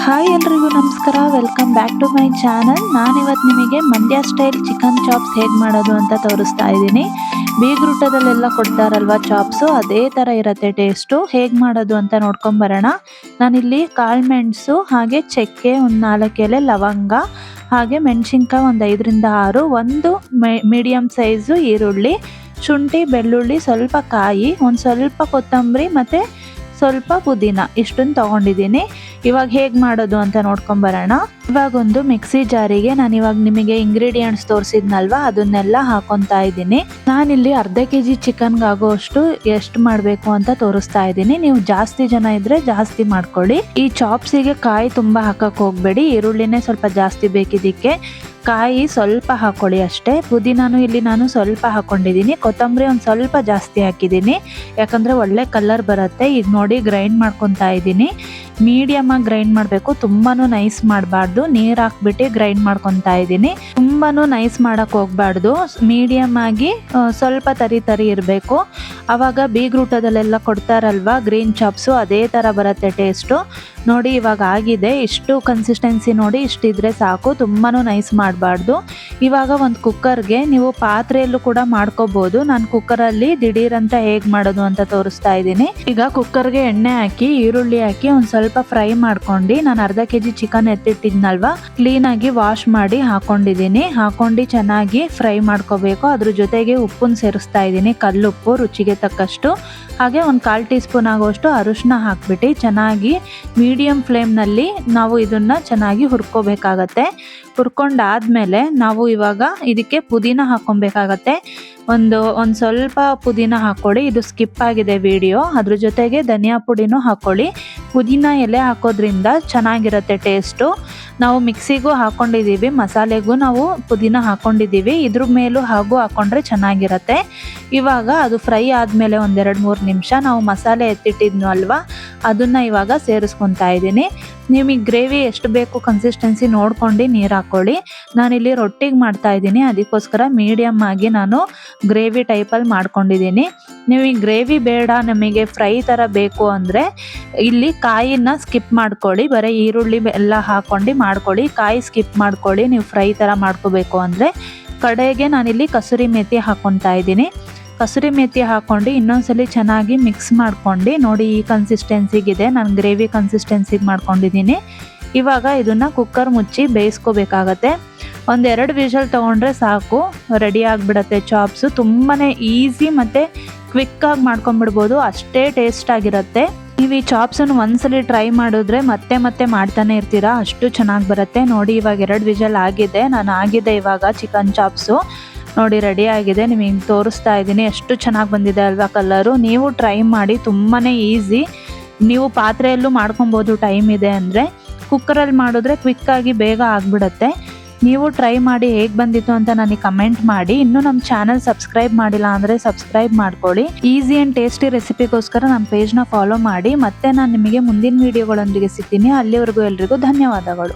Hi ಎಲ್ರಿಗೂ ನಮಸ್ಕಾರ, welcome back to my channel. ನಾನಿವತ್ತು ನಿಮಗೆ ಮಂಡ್ಯ ಸ್ಟೈಲ್ ಚಿಕನ್ ಚಾಪ್ಸ್ ಹೇಗೆ ಮಾಡೋದು ಅಂತ ತೋರಿಸ್ತಾ ಇದ್ದೀನಿ. ಬೀಗ್ರೂಟದಲ್ಲೆಲ್ಲ ಕೊಡ್ತಾರಲ್ವ ಚಾಪ್ಸು, ಅದೇ ಥರ ಇರುತ್ತೆ ಟೇಸ್ಟು. ಹೇಗೆ ಮಾಡೋದು ಅಂತ ನೋಡ್ಕೊಂಬರೋಣ. ನಾನಿಲ್ಲಿ ಕಾಳು ಮೆಣಸು, ಹಾಗೆ ಚಕ್ಕೆ, ಒಂದು 4 ಎಲೆ ಲವಂಗ, ಹಾಗೆ ಮೆಣಸಿನ್ಕಾಯಿ ಒಂದು 5ರಿಂದ 6, ಒಂದು ಮೀಡಿಯಮ್ ಸೈಜು ಈರುಳ್ಳಿ, ಶುಂಠಿ, ಬೆಳ್ಳುಳ್ಳಿ, ಸ್ವಲ್ಪ ಕಾಯಿ, ಒಂದು ಸ್ವಲ್ಪ ಕೊತ್ತಂಬರಿ ಮತ್ತು ಸ್ವಲ್ಪ ಪುದೀನ, ಇಷ್ಟನ್ನು ತೊಗೊಂಡಿದ್ದೀನಿ. ಇವಾಗ ಹೇಗೆ ಮಾಡೋದು ಅಂತ ನೋಡ್ಕೊಂಬರೋಣ. ಇವಾಗ ಒಂದು ಮಿಕ್ಸಿ ಜಾರಿಗೆ ನಾನು ಇವಾಗ ನಿಮಗೆ ಇಂಗ್ರೀಡಿಯೆಂಟ್ಸ್ ತೋರಿಸಿದ್ನಲ್ವ, ಅದನ್ನೆಲ್ಲ ಹಾಕೊತಾ ಇದ್ದೀನಿ. ನಾನಿಲ್ಲಿ ಅರ್ಧ kg ಚಿಕನ್ಗೆ ಆಗೋಷ್ಟು ಎಷ್ಟು ಮಾಡಬೇಕು ಅಂತ ತೋರಿಸ್ತಾ ಇದ್ದೀನಿ. ನೀವು ಜಾಸ್ತಿ ಜನ ಇದ್ರೆ ಜಾಸ್ತಿ ಮಾಡ್ಕೊಳ್ಳಿ. ಈ ಚಾಪ್ಸಿಗೆ ಕಾಯಿ ತುಂಬ ಹಾಕಕ್ಕೆ ಹೋಗಬೇಡಿ, ಈರುಳ್ಳಿನೇ ಸ್ವಲ್ಪ ಜಾಸ್ತಿ ಬೇಕಿದ್ದಕ್ಕೆ. ಕಾಯಿ ಸ್ವಲ್ಪ ಹಾಕೊಳ್ಳಿ ಅಷ್ಟೇ. ಪುದೀನಾನು ಇಲ್ಲಿ ನಾನು ಸ್ವಲ್ಪ ಹಾಕೊಂಡಿದ್ದೀನಿ, ಕೊತ್ತಂಬರಿ ಒಂದು ಸ್ವಲ್ಪ ಜಾಸ್ತಿ ಹಾಕಿದ್ದೀನಿ, ಯಾಕಂದರೆ ಒಳ್ಳೆ ಕಲರ್ ಬರುತ್ತೆ. ಈಗ ನೋಡಿ ಗ್ರೈಂಡ್ ಮಾಡ್ಕೊತಾ ಇದ್ದೀನಿ. ಮೀಡಿಯಮ್ ಆಗಿ ಗ್ರೈಂಡ್ ಮಾಡಬೇಕು, ತುಂಬಾ ನೈಸ್ ಮಾಡಬಾರ್ದು. ನೀರು ಹಾಕ್ಬಿಟ್ಟು ಗ್ರೈಂಡ್ ಮಾಡ್ಕೊತಾ ಇದ್ದೀನಿ. ತುಂಬಾ ನೈಸ್ ಮಾಡೋಕ್ಕೆ ಹೋಗಬಾರ್ದು, ಮೀಡಿಯಮ್ ಆಗಿ ಸ್ವಲ್ಪ ತರಿ ಇರಬೇಕು. ಆವಾಗ ಬೀಗ್ರೂಟದಲ್ಲೆಲ್ಲ ಕೊಡ್ತಾರಲ್ವ ಗ್ರೀನ್ ಚಾಪ್ಸು, ಅದೇ ಥರ ಬರುತ್ತೆ ಟೇಸ್ಟು. ನೋಡಿ ಇವಾಗ ಆಗಿದೆ, ಇಷ್ಟು ಕನ್ಸಿಸ್ಟೆನ್ಸಿ ನೋಡಿ, ಇಷ್ಟಿದ್ರೆ ಸಾಕು, ತುಂಬಾ ನೈಸ್ ಮಾಡಬಾರ್ದು. ಇವಾಗ ಒಂದು ಕುಕ್ಕರ್ಗೆ, ನೀವು ಪಾತ್ರೆಯಲ್ಲೂ ಕೂಡ ಮಾಡ್ಕೋಬೋದು, ನಾನು ಕುಕ್ಕರಲ್ಲಿ ದಿಢೀರಂತ ಹೇಗೆ ಮಾಡೋದು ಅಂತ ತೋರಿಸ್ತಾ ಇದ್ದೀನಿ. ಈಗ ಕುಕ್ಕರ್ಗೆ ಎಣ್ಣೆ ಹಾಕಿ, ಈರುಳ್ಳಿ ಹಾಕಿ ಒಂದು ಸ್ವಲ್ಪ ಫ್ರೈ ಮಾಡ್ಕೊಂಡು, ನಾನು ಅರ್ಧ kg ಚಿಕನ್ ಎತ್ತಿಟ್ಟಿದ್ನಲ್ವ, ಕ್ಲೀನಾಗಿ ವಾಶ್ ಮಾಡಿ ಹಾಕೊಂಡಿದ್ದೀನಿ. ಹಾಕೊಂಡು ಚೆನ್ನಾಗಿ ಫ್ರೈ ಮಾಡ್ಕೋಬೇಕು. ಅದ್ರ ಜೊತೆಗೆ ಉಪ್ಪನ್ನು ಸೇರಿಸ್ತಾ ಇದ್ದೀನಿ, ಕಲ್ಲುಪ್ಪು ರುಚಿಗೆ ತಕ್ಕಷ್ಟು. ಹಾಗೆ ಒಂದು 1/4 ಟೀ ಸ್ಪೂನ್ ಆಗೋಷ್ಟು ಅರಿಶಿನ ಹಾಕ್ಬಿಟ್ಟು ಚೆನ್ನಾಗಿ ಮೀಡಿಯಮ್ ಫ್ಲೇಮ್ನಲ್ಲಿ ನಾವು ಇದನ್ನು ಚೆನ್ನಾಗಿ ಹುರ್ಕೋಬೇಕಾಗತ್ತೆ. ಹುರ್ಕೊಂಡಾದ್ಮೇಲೆ ನಾವು ಇವಾಗ ಇದಕ್ಕೆ ಪುದೀನ ಹಾಕ್ಕೊಬೇಕಾಗತ್ತೆ. ಒಂದು ಸ್ವಲ್ಪ ಪುದೀನ ಹಾಕ್ಕೊಳ್ಳಿ, ಇದು ಸ್ಕಿಪ್ ಆಗಿದೆ ವಿಡಿಯೋ. ಅದ್ರ ಜೊತೆಗೆ ಧನಿಯಾ ಪುಡಿನೂ ಹಾಕ್ಕೊಳ್ಳಿ. ಪುದೀನ ಎಲೆ ಹಾಕೋದ್ರಿಂದ ಚೆನ್ನಾಗಿರುತ್ತೆ ಟೇಸ್ಟು. ನಾವು ಮಿಕ್ಸಿಗೂ ಹಾಕ್ಕೊಂಡಿದ್ದೀವಿ, ಮಸಾಲೆಗೂ ನಾವು ಪುದೀನ ಹಾಕ್ಕೊಂಡಿದ್ದೀವಿ, ಇದ್ರ ಮೇಲೂ ಹಾಗೂ ಹಾಕ್ಕೊಂಡ್ರೆ ಚೆನ್ನಾಗಿರುತ್ತೆ. ಇವಾಗ ಅದು ಫ್ರೈ ಆದಮೇಲೆ ಒಂದು 2-3 ನಿಮಿಷ ನಾವು ಮಸಾಲೆ ಎತ್ತಿಟ್ಟಿದ್ನು ಅಲ್ವಾ, ಅದನ್ನು ಇವಾಗ ಸೇರಿಸ್ಕೊತಾ ಇದ್ದೀನಿ. ನಿಮಗೆ ಗ್ರೇವಿ ಎಷ್ಟು ಬೇಕು ಕನ್ಸಿಸ್ಟೆನ್ಸಿ ನೋಡ್ಕೊಂಡು ನೀರು ಹಾಕ್ಕೊಳ್ಳಿ. ನಾನಿಲ್ಲಿ ರೊಟ್ಟಿಗೆ ಮಾಡ್ತಾ ಇದ್ದೀನಿ, ಅದಕ್ಕೋಸ್ಕರ ಮೀಡಿಯಮ್ ಆಗಿ ನಾನು ಗ್ರೇವಿ ಟೈಪಲ್ಲಿ ಮಾಡ್ಕೊಂಡಿದ್ದೀನಿ. ನೀವು ಈ ಗ್ರೇವಿ ಬೇಡ, ನಮಗೆ ಫ್ರೈ ಥರ ಬೇಕು ಅಂದರೆ ಇಲ್ಲಿ ಕಾಯಿನ ಸ್ಕಿಪ್ ಮಾಡ್ಕೊಳ್ಳಿ, ಬರೀ ಈರುಳ್ಳಿ ಎಲ್ಲ ಹಾಕ್ಕೊಂಡು ಮಾಡ್ಕೊಳ್ಳಿ. ಕಾಯಿ ಸ್ಕಿಪ್ ಮಾಡ್ಕೊಳ್ಳಿ ನೀವು ಫ್ರೈ ಥರ ಮಾಡ್ಕೋಬೇಕು ಅಂದರೆ. ಕಡೆಗೆ ನಾನಿಲ್ಲಿ ಕಸೂರಿ ಮೇಥಿ ಹಾಕ್ಕೊತಾ ಇದ್ದೀನಿ. ಕಸೂರಿ ಮೇಥಿ ಹಾಕ್ಕೊಂಡು ಇನ್ನೊಂದ್ಸಲಿ ಚೆನ್ನಾಗಿ ಮಿಕ್ಸ್ ಮಾಡ್ಕೊಂಡು, ನೋಡಿ ಈ ಕನ್ಸಿಸ್ಟೆನ್ಸಿಗಿದೆ, ನಾನು ಗ್ರೇವಿ ಕನ್ಸಿಸ್ಟೆನ್ಸಿಗೆ ಮಾಡ್ಕೊಂಡಿದ್ದೀನಿ. ಇವಾಗ ಇದನ್ನು ಕುಕ್ಕರ್ ಮುಚ್ಚಿ ಬೇಯಿಸ್ಕೋಬೇಕಾಗತ್ತೆ. 1-2 ವಿಷಲ್ ತೊಗೊಂಡ್ರೆ ಸಾಕು, ರೆಡಿ ಆಗಿಬಿಡತ್ತೆ ಚಾಪ್ಸು. ತುಂಬಾ ಈಸಿ ಮತ್ತು ಕ್ವಿಕ್ಕಾಗಿ ಮಾಡ್ಕೊಂಬಿಡ್ಬೋದು, ಅಷ್ಟೇ ಟೇಸ್ಟ್ ಆಗಿರುತ್ತೆ. ನೀವು ಈ ಚಾಪ್ಸನ್ನು ಒಂದ್ಸಲಿ ಟ್ರೈ ಮಾಡಿದ್ರೆ ಮತ್ತೆ ಮಾಡ್ತಾನೆ ಇರ್ತೀರಾ, ಅಷ್ಟು ಚೆನ್ನಾಗಿ ಬರುತ್ತೆ. ನೋಡಿ ಇವಾಗ 2 ವಿಷಲ್ ಆಗಿದೆ, ಆಗಿದೆ ಇವಾಗ ಚಿಕನ್ ಚಾಪ್ಸು. ನೋಡಿ ರೆಡಿ ಆಗಿದೆ, ನಿಮಗೆ ತೋರಿಸ್ತಾ ಇದ್ದೀನಿ. ಎಷ್ಟು ಚೆನ್ನಾಗಿ ಬಂದಿದೆ ಅಲ್ವಾ ಕಲರು. ನೀವು ಟ್ರೈ ಮಾಡಿ, ತುಂಬಾ ಈಸಿ. ನೀವು ಪಾತ್ರೆಯಲ್ಲೂ ಮಾಡ್ಕೊಬೋದು ಟೈಮ್ ಇದೆ ಅಂದರೆ. ಕುಕ್ಕರಲ್ಲಿ ಮಾಡಿದ್ರೆ ಕ್ವಿಕ್ಕಾಗಿ ಬೇಗ ಆಗಿಬಿಡತ್ತೆ. ನೀವು ಟ್ರೈ ಮಾಡಿ ಹೇಗೆ ಬಂದಿತ್ತು ಅಂತ ನನಗೆ ಕಮೆಂಟ್ ಮಾಡಿ. ಇನ್ನೂ ನಮ್ಮ ಚಾನಲ್ ಸಬ್ಸ್ಕ್ರೈಬ್ ಮಾಡಿಲ್ಲ ಅಂದರೆ ಸಬ್ಸ್ಕ್ರೈಬ್ ಮಾಡ್ಕೊಳ್ಳಿ. ಈಸಿ ಆ್ಯಂಡ್ ಟೇಸ್ಟಿ ರೆಸಿಪಿಗೋಸ್ಕರ ನಮ್ಮ ಪೇಜ್ನ ಫಾಲೋ ಮಾಡಿ. ಮತ್ತೆ ನಾನು ನಿಮಗೆ ಮುಂದಿನ ವೀಡಿಯೋಗಳೊಂದಿಗೆ ಸಿಗ್ತೀನಿ. ಅಲ್ಲಿವರೆಗೂ ಎಲ್ರಿಗೂ ಧನ್ಯವಾದಗಳು.